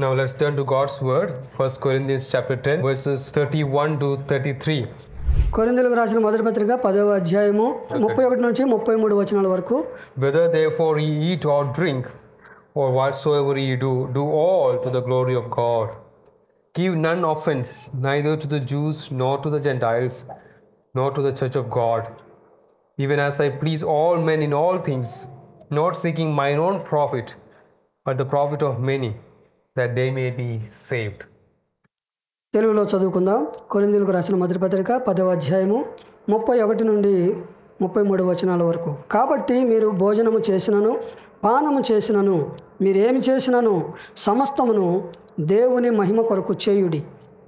Now let's turn to God's word, 1 Corinthians chapter 10, verses 31 to 33. కొరింథీయులకు రాసిన మొదటి పత్రిక 10వ అధ్యాయము 31 నుంచి 33 వచనాల వరకు. Whether therefore ye eat or drink, or whatsoever ye do, do all to the glory of God. Give none offense, neither to the Jews, nor to the Gentiles, nor to the church of God, even as I please all men in all things, not seeking mine own profit, but the profit of many, that they may be saved. తెలుగులో చదువుకుందాం. కొరింథీయులకు రాసిన మొదటి పత్రిక 10వ అధ్యాయము 31 నుండి 33 వచనాల వరకు. కాబట్టి మీరు భోజనము చేసినను పానము చేసినను మీరేమి చేసినను సమస్తమును దేవుని మహిమ కొరకు చేయుడి.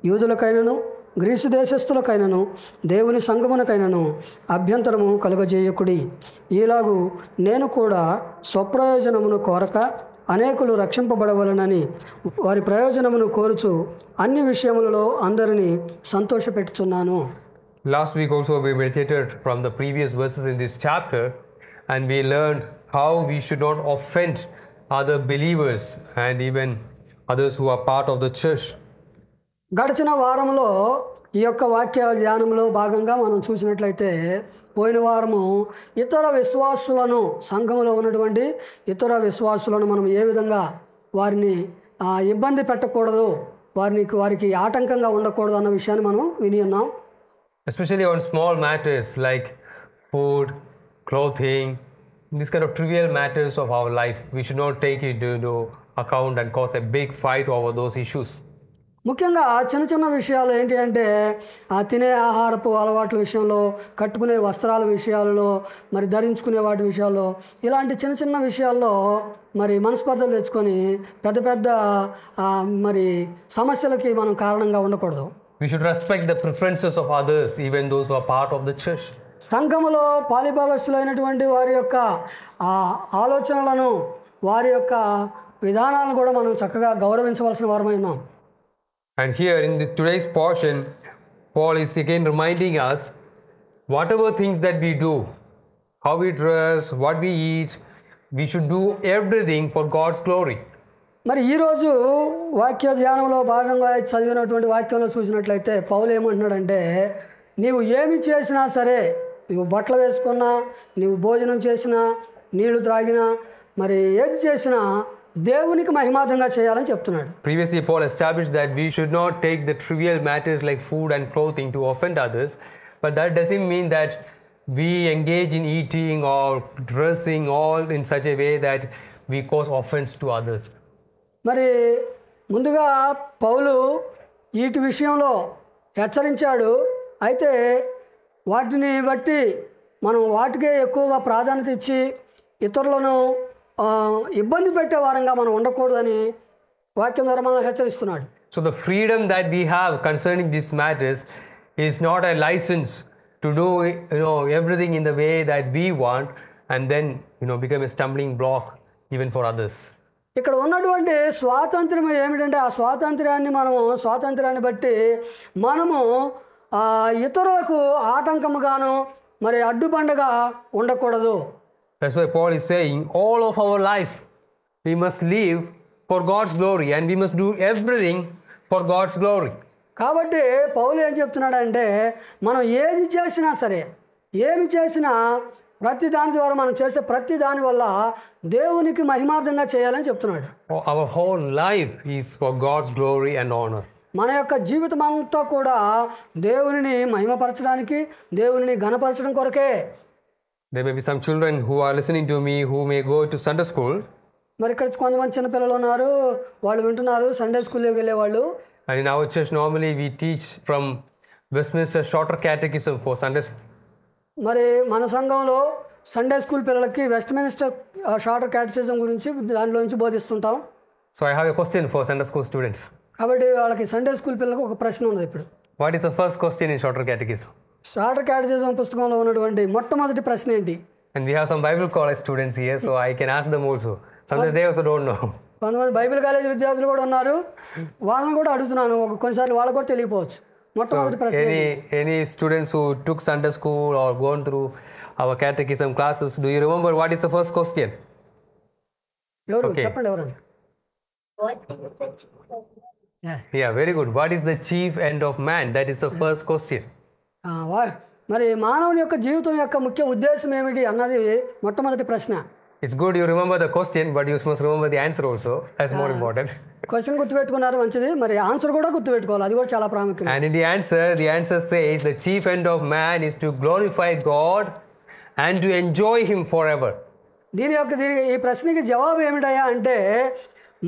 యూదులకైనను గ్రీసు దేశస్థులకైనను దేవుని సంగమునకైనను అభ్యంతరము కలుగజేయకుడి. ఈలాగు నేను కూడా స్వప్రయోజనమును కోరక అనేకులు రక్షింపబడవలనని వారి ప్రయోజనమును కోరుచు అన్ని విషయములలో అందరినీ సంతోషపెట్టుచున్నాను. Last week also we meditated from the previous verses in this chapter, and we learned how we should not offend other believers and even others who are part of the church. గడిచిన వారంలో ఈ యొక్క వాక్య ధ్యానంలో భాగంగా మనం చూసినట్లయితే పోయిన వారము ఇతర విశ్వాసులను సంఘములో ఉన్నటువంటి ఇతర విశ్వాసులను మనం ఏ విధంగా వారిని ఇబ్బంది పెట్టకూడదు, వారికి ఆటంకంగా ఉండకూడదు అన్న విషయాన్ని మనం విని ఉన్నాం. Especially on small matters like food, clothing, these kind of trivial matters of our life, we should not take it into account and cause a big fight over those issues. ముఖ్యంగా చిన్న చిన్న విషయాలు ఏంటి అంటే తినే ఆహారపు అలవాట్ల విషయంలో, కట్టుకునే వస్త్రాల విషయాలలో, మరి ధరించుకునే వాటి విషయాల్లో, ఇలాంటి చిన్న చిన్న విషయాల్లో మరి మనస్పర్ధలు తెచ్చుకొని పెద్ద పెద్ద మరి సమస్యలకి మనం కారణంగా ఉండకూడదు. We should respect the preferences of others, even those who are part of the church. సంఘములో పాలిభాగస్తులైనటువంటి వారి యొక్క ఆలోచనలను, వారి యొక్క విధానాలను కూడా మనం చక్కగా గౌరవించవలసిన వారమై ఉన్నాం. And here in today's portion, Paul is again reminding us, whatever things that we do, how we dress, what we eat, we should do everything for God's glory. మరి ఈరోజు వాక్య ధ్యానంలో భాగంగా చదివినటువంటి వాక్యంలో చూసినట్లయితే పౌలు ఏమంటున్నాడంటే, నీవు ఏమి చేసినా సరే, నువ్వు బట్టలు వేసుకున్నా, నీవు భోజనం చేసినా, నీళ్లు త్రాగినా, మరి ఏది చేసినా దేవునికి మహిమార్థంగా చేయాలని చెప్తున్నాడు. Previously Paul established that we should not take the trivial matters like food and clothing to offend others, but that doesn't mean that we engage in eating or dressing all in such a way that we cause offense to others. మరి ముందుగా పౌలు వీటి విషయంలో హెచ్చరించాడు. అయితే వాటిని బట్టి మనం వాటికే ఎక్కువగా ప్రాధాన్యత ఇచ్చి ఇతరులను ఇబ్బంది పెట్టే వారంగా మనం ఉండకూడదని వాక్యం ద్వారా మనం హెచ్చరిస్తున్నాడు. So the freedom that we have concerning these matters is not a license to do everything in the way that we want and then become a stumbling block even for others. ఇక్కడ ఉన్నటువంటి స్వాతంత్ర్యం ఏమిటంటే ఆ స్వాతంత్ర్యాన్ని బట్టి మనము ఇతరులకు ఆటంకముగాను మరి అడ్డుబండగా ఉండకూడదు. That's why Paul is saying all of our life we must live for God's glory and we must do everything for God's glory. కాబట్టి పౌలు ఏం చెప్తున్నాడంటే మనం ఏది చేసినా సరే, ఏమి చేసినా ప్రతి దాని ద్వారా మనం చేసే ప్రతి దాని వల్ల దేవునికి మహిమార్థంగా చేయాలని చెప్తున్నాడు. Our whole life is for God's glory and honor. మన యొక్క జీవితం అంతా కూడా దేవునిని మహిమపరచడానికి, దేవునిని ఘనపరచడం కొరకే. There may be some children who are listening to me who may go to Sunday school. మరి ఇక్కడ కొంతమంది చిన్నపిల్లలు ఉన్నారు, వాళ్ళు వింటున్నారు, సండే స్కూల్లోకి వెళ్ళేవాళ్ళు. And in our church normally we teach from Westminster Shorter Catechism for Sunday school. మరి మన సంఘంలో సండే స్కూల్ పిల్లలకి వెస్ట్మినిస్టర్ షార్టర్ క్యాటెసిజం గురించి దానిలో నుంచి బోధిస్తుంటాం. So I have a question for Sunday school students. కాబట్టి వాళ్ళకి సండే స్కూల్ పిల్లలకు ఒక ప్రశ్న ఉంది ఇప్పుడు. What is the first question in Shorter Catechism? Shorter Catechism పుస్తకంలో ఉన్నటువంటి మొట్టమొదటి ప్రశ్న ఏంటి? And we have some Bible college students here, so I can ask them also. Sometimes they also don't know. కొంతమంది బైబిల్ కాలేజ్ విద్యార్థులు కూడా ఉన్నారు, వాళ్ళని కూడా అడుగుతున్నాను. కొన్నిసార్లు వాళ్ళకు కూడా తెలియకపోవచ్చు. మొట్టమొదటి ప్రశ్న any students who took Sunday school or gone through our catechism classes, do you remember what is the first question? ఎవరు చెప్పండి, ఎవరండి? Yeah, very good. What is the chief end of man? That is the first question. మరి మానవుని యొక్క జీవితం యొక్క ముఖ్య ఉద్దేశం ఏమిటి అన్నది మొట్టమొదటి ప్రశ్న. It's good you remember the question, but you must remember the answer also. That's more important. Question గుర్తుపెట్టుకున్నారు మంచిది, మరి ఆన్సర్ కూడా గుర్తుపెట్టుకోవాలి, అది కూడా చాలా ప్రాముఖ్యం. And in the answer says the chief end of man is to glorify God and to enjoy Him forever. ఈ ప్రశ్నకి జవాబు ఏమిటయా అంటే,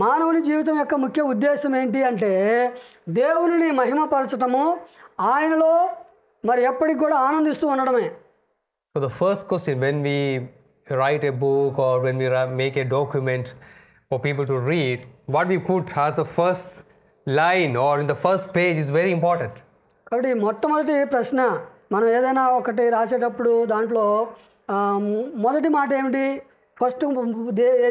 మానవుని జీవితం యొక్క ముఖ్య ఉద్దేశం ఏంటి అంటే దేవునిని మహిమపరచటము, ఆయనలో మరి ఎప్పటికి కూడా ఆనందిస్తూ ఉండడమే. So the first question, when we write a book or when we make a document for people to read, what we put as the first line or in the first page is very important. కాబట్టి మొట్టమొదటి ప్రశ్న, మనం ఏదైనా ఒకటి రాసేటప్పుడు దాంట్లో మొదటి మాట ఏమిటి, ఫస్ట్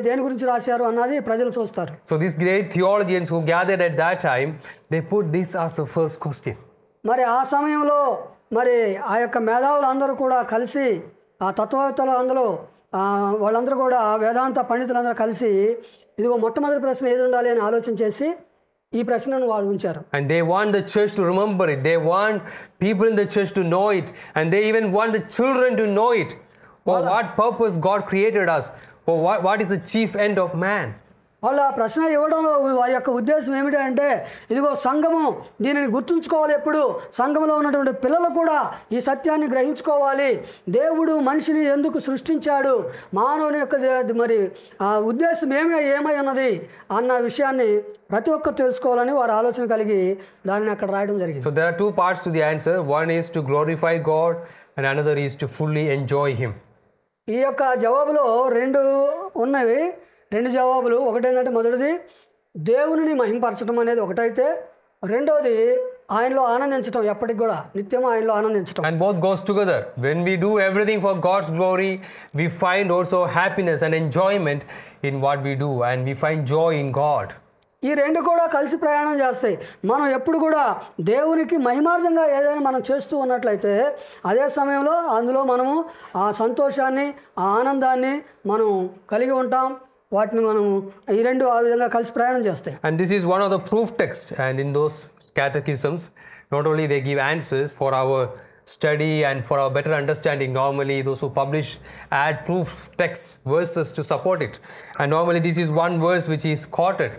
దేని గురించి రాశారు అన్నది ప్రజలు చూస్తారు. So these great theologians who gathered at that time, they put this as the first question. మరి ఆ సమయంలో మరి ఆ యొక్క మేధావులు అందరూ కూడా కలిసి, ఆ తత్వవేత్తలు అందరూ వాళ్ళందరూ కూడా వేదాంత పండితులందరూ కలిసి ఇదిగో మొట్టమొదటి ప్రశ్న ఏది ఉండాలి అని ఆలోచన చేసి ఈ ప్రశ్నను వాళ్ళు ఉంచారు. And they want the church to remember it. They want people in the church to know it. And they even want the children to know it. For what purpose God created us. For what is the chief end of man. వాళ్ళు ఆ ప్రశ్న ఇవ్వడంలో వారి యొక్క ఉద్దేశం ఏమిటి అంటే, ఇదిగో సంఘము దీనిని గుర్తుంచుకోవాలి, ఎప్పుడు సంఘంలో ఉన్నటువంటి పిల్లలు కూడా ఈ సత్యాన్ని గ్రహించుకోవాలి. దేవుడు మనిషిని ఎందుకు సృష్టించాడు, మానవుని యొక్క మరి ఆ ఉద్దేశం ఏమై ఉన్నది అన్న విషయాన్ని ప్రతి ఒక్కరు తెలుసుకోవాలని వారు ఆలోచన కలిగి దానిని అక్కడ రాయడం జరిగింది. So there are two parts to the answer. One is to glorify God and another is to fully enjoy Him. ఈ యొక్క జవాబులో రెండు జవాబులు. ఒకటేంటంటే మొదటిది దేవునిని మహింపరచడం అనేది ఒకటైతే, రెండవది ఆయనలో ఆనందించడం, ఎప్పటికి కూడా నిత్యం ఆయనలో ఆనందించడం. And both goes together. When we do everything for God's glory, we find also happiness and enjoyment in what we do, and we find joy in God. ఈ రెండు కూడా కలిసి ప్రయాణం చేస్తాయి. మనం ఎప్పుడు కూడా దేవునికి మహిమార్థంగా ఏదైనా మనం చేస్తూ ఉన్నట్లయితే అదే సమయంలో అందులో మనము ఆ సంతోషాన్ని, ఆ ఆనందాన్ని మనం కలిగి ఉంటాం. వాటిని మనం ఈ రెండు ఆ విధంగా కలిసి ప్రయాణం చేస్తాయి. And this is one of the proof texts, and in those catechisms not only they give answers for our study and for our better understanding. Normally those who publish add proof texts, verses to support it, and normally this is one verse which is quoted.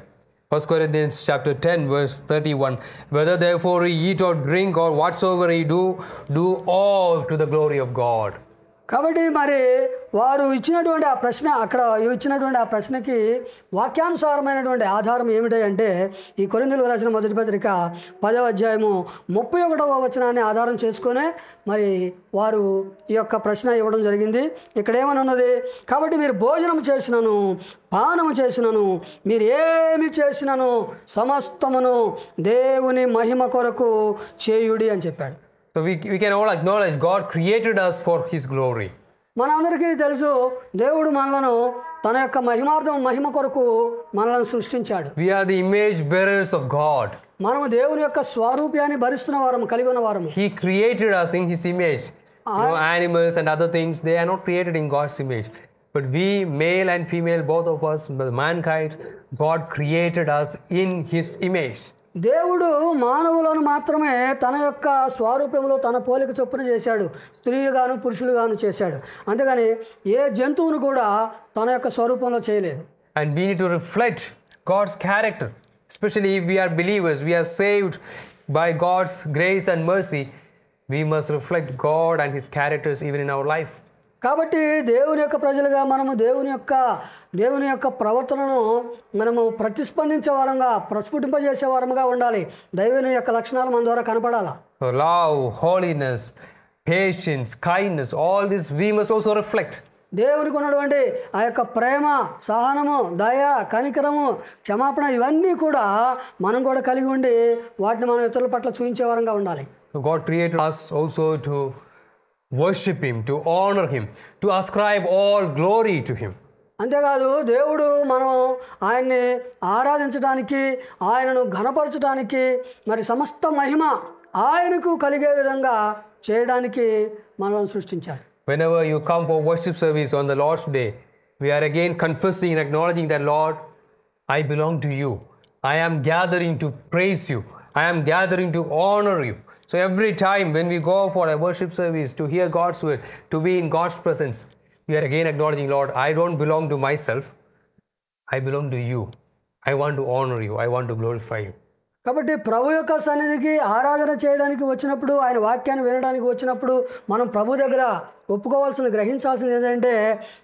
1 Corinthians chapter 10 verse 31, whether therefore ye eat or drink or whatsoever ye do, do all to the glory of God. కాబట్టి మరి వారు ఇచ్చినటువంటి ఆ ప్రశ్న, అక్కడ ఇచ్చినటువంటి ఆ ప్రశ్నకి వాక్యానుసారమైనటువంటి ఆధారం ఏమిటంటే, ఈ కొరింథీయులకు రాసిన మొదటి పత్రిక 10వ అధ్యాయము 31వ వచనాన్ని ఆధారం చేసుకునే మరి వారు ఈ యొక్క ప్రశ్న ఇవ్వడం జరిగింది. ఇక్కడ ఏమని ఉన్నది, కాబట్టి మీరు భోజనం చేసినను పానము చేసినను మీరు ఏమి చేసినను సమస్తమును దేవుని మహిమ కొరకు చేయుడి అని చెప్పాడు. So we can all acknowledge God created us for His glory. మనందరికీ తెలుసు, దేవుడు మనలను తన యొక్క మహిమ కొరకు మనలను సృష్టించాడు. We are the image bearers of God. మనము దేవుని యొక్క స్వరూపాన్ని భరిస్తున్న వారము, కలిగి ఉన్న వారము. He created us in His image. Animals and other things, they are not created in God's image. But we, male and female, both of us, mankind, God created us in His image. దేవుడు మానవులను మాత్రమే తన యొక్క స్వరూపంలో తన పోలిక చొప్పున చేశాడు, స్త్రీలుగాను పురుషులుగాను చేశాడు. అంతేగాని ఏ జంతువును కూడా తన యొక్క స్వరూపంలో చేయలేదు. And we need to reflect God's character, especially if we are believers, we are saved by God's grace and mercy. We must reflect God and His characters even in our life. కాబట్టి దేవుని యొక్క ప్రజలుగా మనము దేవుని యొక్క ప్రవర్తనను మనము ప్రతిస్పందించే వారంగా, ప్రస్ఫుటింపజేసే వారముగా ఉండాలి. దైవుని యొక్క లక్షణాలు మన ద్వారా కనపడాలా. Love, holiness, patience, kindness, all this we must also reflect. దేవునికి ఉన్నటువంటి ఆ యొక్క ప్రేమ, సహనము, దయ, కనికరము, క్షమాపణ ఇవన్నీ కూడా మనం కూడా కలిగి ఉండి వాటిని మనం ఇతరుల పట్ల చూపించే వారంగా ఉండాలి. God created us also to worship Him, to honor Him, to ascribe all glory to Him. అంతేకాదు దేవుడు మనం ఆయన్ని ఆరాధించడానికి, ఆయనను ఘనపరచడానికి, మరి సమస్త మహిమ ఆయనకు కలిగే విధంగా చేయడానికి మనల్ని సృష్టించాడు. Whenever you come for worship service on the Lord's Day, we are again confessing and acknowledging that, Lord, I belong to you. I am gathering to praise you. I am gathering to honor you. So every time when we go for a worship service to hear God's word, to be in God's presence, we are again acknowledging, Lord, I don't belong to myself. I belong to you. I want to honor you. I want to glorify you. కాబట్టి ప్రభు యొక్క సన్నిధికి ఆరాధన చేయడానికి వచ్చినప్పుడు, ఆయన వాక్యాన్ని వినడానికి వచ్చినప్పుడు మనం ప్రభు దగ్గర ఒప్పుకోవాల్సిన, గ్రహించాల్సింది ఏంటంటే,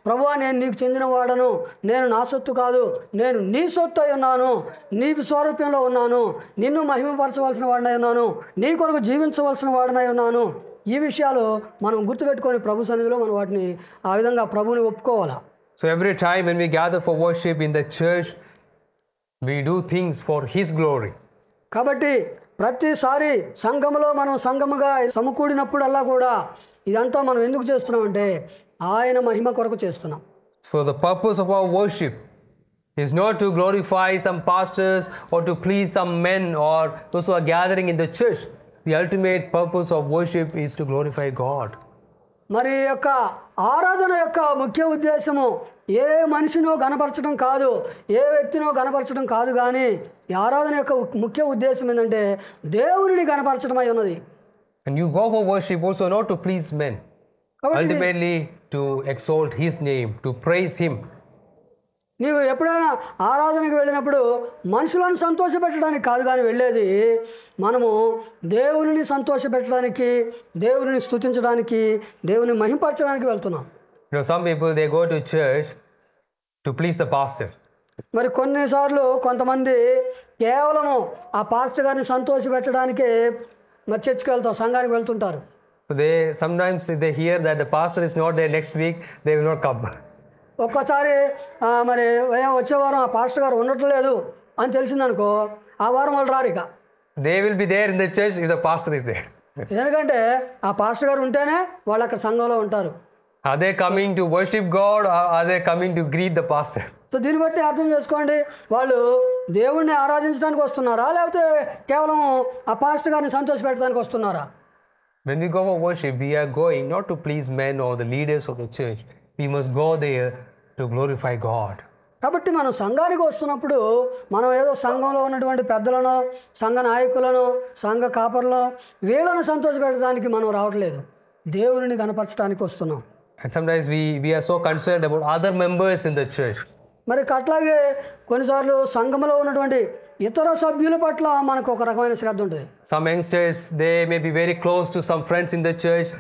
ప్రభువా, నేను నీకు చెందిన వాడను, నేను నా సొత్తు కాదు, నేను నీ సొత్తు అయి ఉన్నాను, నీ స్వరూప్యంలో ఉన్నాను, నిన్ను మహిమపరచవలసిన వాడినై ఉన్నాను, నీ కొరకు జీవించవలసిన వాడినై ఉన్నాను. ఈ విషయాలు మనం గుర్తుపెట్టుకొని ప్రభు సన్నిధిలో మనం వాటిని ఆ విధంగా ప్రభువుని ఒప్పుకోవాలా. So every time when we gather for worship in the church, we do things for His glory. కాబట్టి ప్రతిసారి సంఘములో మనం సంఘముగా సమకూడినప్పుడల్లా కూడా ఇదంతా మనం ఎందుకు చేస్తున్నామంటే ఆయన మహిమ కొరకు చేస్తున్నాం. So the purpose of our worship is not to glorify some pastors or to please some men or those who are gathering in the church. The ultimate purpose of worship is to glorify God. మరి యొక్క ఆరాధన యొక్క ముఖ్య ఉద్దేశము ఏ మనిషినో గణపరచడం కాదు, ఏ వ్యక్తినో గణపరచడం కాదు, కానీ ఈ ఆరాధన యొక్క ముఖ్య ఉద్దేశం ఏంటంటే దేవునిని గణపరచడం అయి ఉన్నది. And you go for worship also not to please men, ultimately to exalt His name, to praise Him. నీవు ఎప్పుడైనా ఆరాధనకు వెళ్ళినప్పుడు మనుషులను సంతోషపెట్టడానికి కాదు కానీ వెళ్ళేది, మనము దేవుని సంతోషపెట్టడానికి, దేవుని స్తుతించడానికి, దేవుని మహిమపరచడానికి వెళ్తున్నాం. Some people, they go to church to please the pastor. మరి కొన్నిసార్లు కొంతమంది కేవలము ఆ పాస్టర్ గారిని సంతోషపెట్టడానికే మరి చర్చికి వెళ్తాం, సంఘానికి వెళ్తుంటారు. Sometimes they hear that the pastor is not there next week, they will not come. ఒక్కసారి మరి వచ్చే వారం ఆ పాస్టర్ గారు ఉండట్లేదు అని తెలిసిందనుకో, ఆ వారం వాళ్ళు రారు. ఇక They will be there in the church if the pastor is there. ఎందుకంటే ఆ పాస్టర్ గారు ఉంటేనే వాళ్ళు అక్కడ సంఘంలో ఉంటారు. Are they coming to worship God or are they coming to greet the pastor? So దీన్ని బట్టి అర్థం చేసుకోండి, వాళ్ళు దేవుణ్ణి ఆరాధించడానికి వస్తున్నారా, లేకపోతే కేవలం ఆ పాస్టర్ గారిని సంతోషపెట్టడానికి వస్తున్నారా? When we go for worship, we are going not to please men or the leaders of the church. We must go there to glorify God. కాబట్టి మనం సంఘానికి వస్తున్నప్పుడు మనం ఏదో సంఘంలో ఉన్నటువంటి పెద్దలను, సంఘ నాయకులను, సంఘ కాపర్లను వీళ్ళను సంతోషపెట్టడానికి మనం రావట్లేదు, దేవుని గణపరచడానికి వస్తున్నాం. And sometimes we are so concerned about other members in the church. మరి అట్లాగే కొన్నిసార్లు సంఘంలో ఉన్నటువంటి ఇతర సభ్యుల పట్ల మనకు ఒక రకమైన శ్రద్ధ ఉంటుంది. Some youngsters, they may be very close to some friends in the church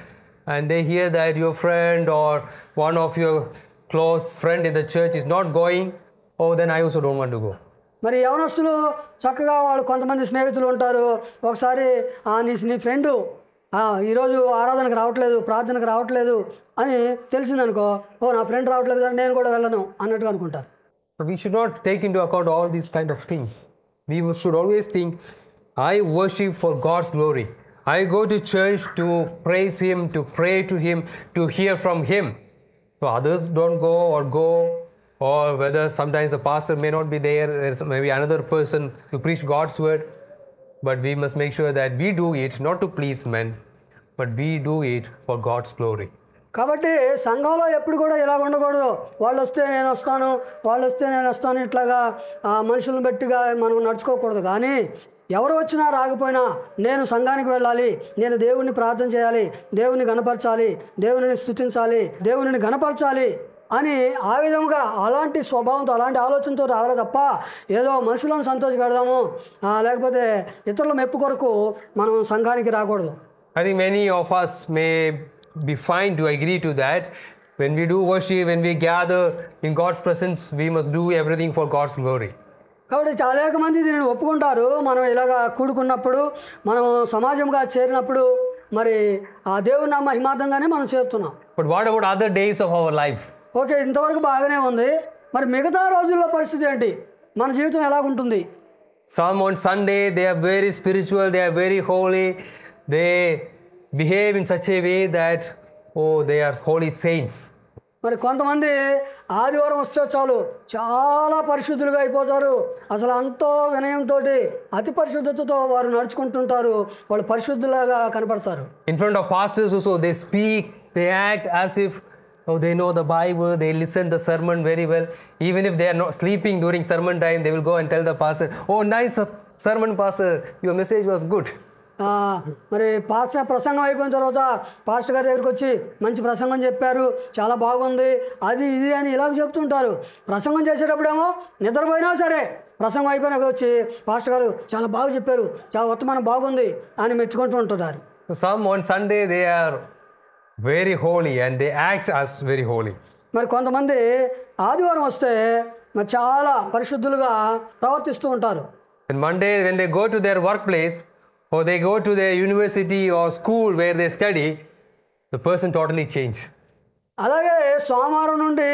and they hear that your friend or one of your close friend in the church is not going, oh then I also don't want to go. మరి యవనస్తులు చక్కగా వాళ్ళు కొంతమంది స్నేహితులు ఉంటారు, ఒకసారి నీ friend ఈరోజు ఆరాధనకు రావట్లేదు, ప్రార్థనకు రావట్లేదు అని తెలిసిందనుకో, ఓ నా ఫ్రెండ్ రావట్లేదు కానీ నేను కూడా వెళ్ళను అన్నట్టుగా అనుకుంటారు. But we should not take into account all these kind of things. We should always think, I worship for God's glory. I go to church to praise Him, to pray to Him, to hear from Him. So others don't go, or whether sometimes the pastor may not be there, there's maybe another person to preach God's word. But we must make sure that we do it not to please men, but we do it for God's glory. కాబట్టి సంఘంలో ఎప్పుడు కూడా ఇలా ఉండకూడదు, వాళ్ళు వస్తే నేను వస్తాను, వాళ్ళు వస్తే నేను వస్తాను, ఇట్లాగా మనుషులను బట్టిగా మనం నడుచుకోకూడదు. కానీ ఎవరు వచ్చినా రాకపోయినా నేను సంఘానికి వెళ్ళాలి, నేను దేవుణ్ణి ప్రార్థన చేయాలి, దేవుని గణపరచాలి, దేవుని స్తుతించాలి, దేవుని గణపరచాలి అని ఆ విధంగా అలాంటి స్వభావంతో, అలాంటి ఆలోచనతో రావాలి తప్ప ఏదో మనుషులను సంతోష పెడదాము లేకపోతే ఇతరుల మెప్పు కొరకు మనం సంఘానికి రాకూడదు. I think many of us may be fine to agree to that. When we do worship, when we gather in God's presence, we must do everything for God's glory. కాబట్టి చాలా మంది దీనిని ఒప్పుకుంటారు. మనం ఇలాగా కూడుకున్నప్పుడు, మనం సమాజంగా చేరినప్పుడు మరి ఆ దేవుని నామ మహిమార్థంగానే మనం చేరుతున్నాం. But what about other days of our life? Okay, ఇంతవరకు బాగానే ఉంది, మరి మిగతా రోజుల్లో పరిస్థితి ఏంటి, మన జీవితం ఎలాగుంటుంది? Some on Sunday they are very spiritual, they are very holy, they behave in such a way that they are holy saints. మరి కొంతమంది ఆదివారం వస్తే చాలు చాలా పరిశుద్ధులుగా అయిపోతారు, అసలు అంతో వినయంతో అతి పరిశుద్ధతతో వారు నడుచుకుంటుంటారు, వాళ్ళు పరిశుద్ధులుగా కనపడతారు. In front of pastors also they speak, they act as if Oh, they know the Bible, they listen the sermon very well. Even if they are not sleeping during sermon time, they will go and tell the pastor, oh, nice sermon, pastor, your message was good. మరి pastor ప్రసంగం అయిపోయిన తర్వాత pastor గారి దగ్గరికి వచ్చి మంచి ప్రసంగం చెప్పారు, చాలా బాగుంది, అది ఇది అని ఇలాగ చెప్తుంటారు. ప్రసంగం చేసేటప్పుడేమో నిద్రపోయినా సరే ప్రసంగం అయిపోయినాక వచ్చి పాస్టర్ గారు చాలా బాగా చెప్పారు, చాలా వర్తమానం బాగుంది అని మెచ్చుకుంటూ ఉంటున్నారు. Some on Sunday they are very holy and they act as very holy. మరి కొంతమంది ఆదివారం వస్తే మరి చాలా పరిశుద్ధులుగా ప్రవర్తిస్తూ ఉంటారు. And Monday when they go to their workplace or they go to their university or school where they study, the person totally changed. అలాగే సోమవారం నుండి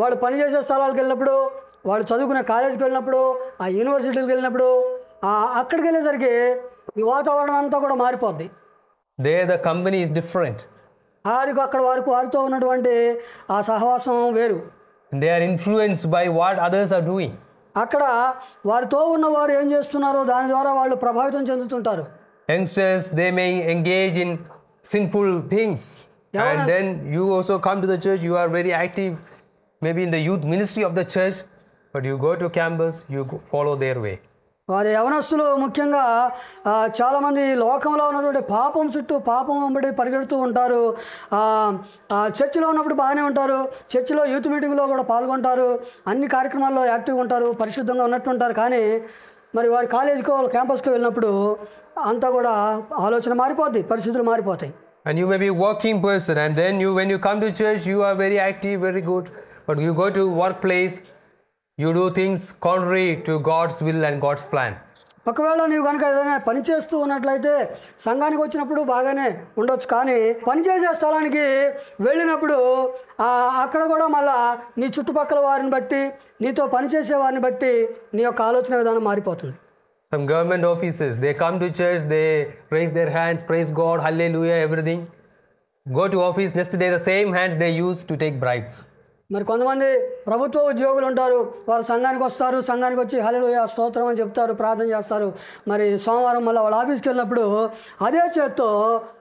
వాళ్ళు పనిచేసే స్థలాలకు వెళ్ళినప్పుడు, వాళ్ళు చదువుకునే కాలేజీకి వెళ్ళినప్పుడు, ఆ యూనివర్సిటీకి వెళ్ళినప్పుడు, అక్కడికి వెళ్ళేసరికి ఈ వాతావరణం అంతా కూడా మారిపోద్ది. There the company is different. అక్కడ వారితో ఉన్నటువంటి ఆ సహవాసం వేరు. They are influenced by what others are doing. అక్కడ వారితో ఉన్నవారు ఏం చేస్తున్నారో దాని ద్వారా వాళ్ళు ప్రభావితం చెందుతుంటారు. Youngsters, they may engage in sinful things. And then you also come to the church, you are very active, maybe in the youth ministry of the church, but you go to campus, you follow their way. వారి యవనస్తులు ముఖ్యంగా చాలామంది లోకంలో ఉన్నటువంటి పాపం చుట్టూ పాపం వెంబడి పరిగెడుతూ ఉంటారు. చర్చిలో ఉన్నప్పుడు బాగానే ఉంటారు, చర్చిలో యూత్ మీటింగ్లో కూడా పాల్గొంటారు, అన్ని కార్యక్రమాల్లో యాక్టివ్గా ఉంటారు, పరిశుద్ధంగా ఉన్నట్టు ఉంటారు. కానీ మరి వారి కాలేజీకో క్యాంపస్కో వెళ్ళినప్పుడు అంతా కూడా ఆలోచన మారిపోద్ది, పరిస్థితులు మారిపోతాయి. And you may be a working person and then when you come to church you are very active, very good, but you go to workplace, you do things contrary to God's will and God's plan. ఒకవేళ నీవు కనుక ఏదైనా పని చేస్తూ ఉన్నట్లయితే సంఘానికి వచ్చినప్పుడు బాగానే ఉండొచ్చు, కానీ పనిచేసే స్థలానికి వెళ్ళినప్పుడు అక్కడ కూడా మళ్ళా నీ చుట్టుపక్కల వారిని బట్టి, నీతో పనిచేసే వారిని బట్టి నీ యొక్క ఆలోచన విధానం మారిపోతుంది. Some government offices, they come to church, they raise their hands, praise God, hallelujah, everything. Go to office, next day the same hands they use to take bribe. మరి కొంతమంది ప్రభుత్వ ఉద్యోగులు ఉంటారు, వారు సంఘానికి వస్తారు, సంఘానికి వచ్చి హల్లెలూయా స్తోత్రం అని చెప్తారు, ప్రార్థన చేస్తారు. మరి సోమవారం మళ్ళీ వాళ్ళ ఆఫీస్కి వెళ్ళినప్పుడు అదే చేత్తో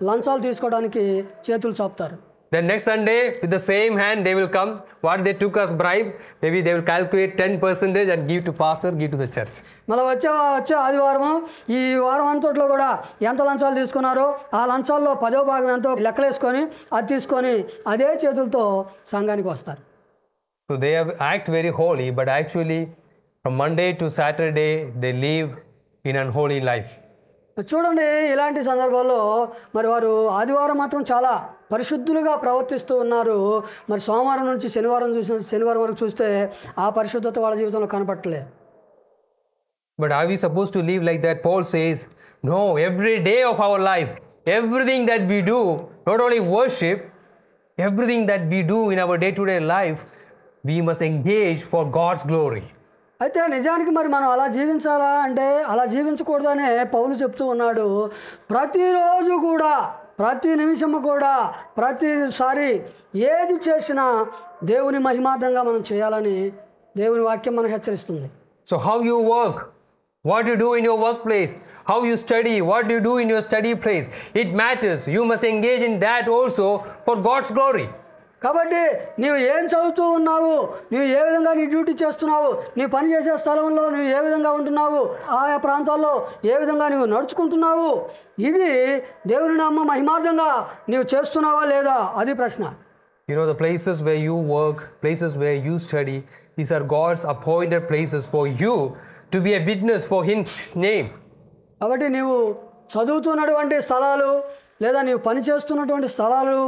లంచాలు తీసుకోవడానికి చేతులు చాపుతారు. Then next Sunday with the same hand they will come, what they took as bribe, maybe they will calculate 10% and give to pastor, give to the church. మళ్ళీ వచ్చే ఆదివారం ఈ వారం అంతట్లో కూడా ఎంత లంచాలు తీసుకున్నారో ఆ లంచాల్లో 10వ భాగం ఎంతో లెక్కలేసుకొని అది తీసుకొని అదే చేతులతో సంఘానికి వస్తారు. So they act very holy, but actually from Monday to Saturday they live in unholy life. చూడండి, ఇలాంటి సందర్భాల్లో మరి వారు ఆదివారం మాత్రం చాలా పరిశుద్ధులుగా ప్రవర్తిస్తూ ఉన్నారు. మరి సోమవారం నుంచి శనివారం వరకు చూస్తే ఆ పరిశుద్ధత వాళ్ళ జీవితంలో కనపట్టలేదు. But are we supposed to live like that? Paul says, no, every day of our life, everything that we do, not only worship, everything that we do in our day-to-day life, we must engage for God's glory. అయితే నిజానికి మరి మనం అలా జీవించాలా అంటే అలా జీవించకూడదనే పౌలు చెప్తూ ఉన్నాడు. ప్రతిరోజు కూడా, ప్రతి నిమిషము కూడా, ప్రతిసారి ఏది చేసినా దేవుని మహిమార్థంగా మనం చేయాలని దేవుని వాక్యం మనకు హెచ్చరిస్తుంది. So how you work, what you do in your workplace, how you study, what you do in your study place, it matters. You must engage in that also for God's glory. కాబట్టి నీవు ఏం చదువుతూ ఉన్నావు, నీవు ఏ విధంగా నీ duty చేస్తున్నావు, నీ పని చేసే స్థలంలో నువ్వు ఏ విధంగా ఉంటున్నావు, ఆయా ప్రాంతాల్లో ఏ విధంగా నువ్వు నడుచుకుంటున్నావు, ఇది దేవుని నామ మహిమార్థంగా నీవు చేస్తున్నావా లేదా, అది ప్రశ్న. You know, the places where you work, places where you study, these are God's appointed places for you to be a witness for His name. కాబట్టి నీవు చదువుతున్నటువంటి స్థలాలు లేదా నీవు పని చేస్తున్నటువంటి స్థలాలు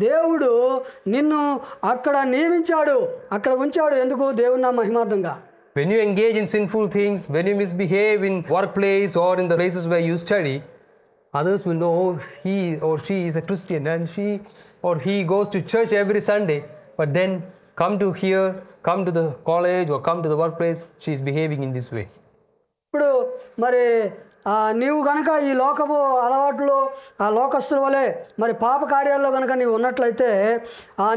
దేవుడు నిన్ను అక్కడ నియమించాడు, అక్కడ ఉంచాడు. ఎందుకు? దేవుని నామ మహిమార్థంగా. When you engage in sinful things, when you misbehave in workplace or in the places where you study, others will know he or she is a Christian and she or he goes to church every Sunday, but then come to the college or come to the workplace, she is behaving in this way. ఇప్పుడు మరి నీవు కనుక ఈ లోకపు అలవాట్లు ఆ లోకస్తుల వలె మరి పాప కార్యాల్లో కనుక నీవు ఉన్నట్లయితే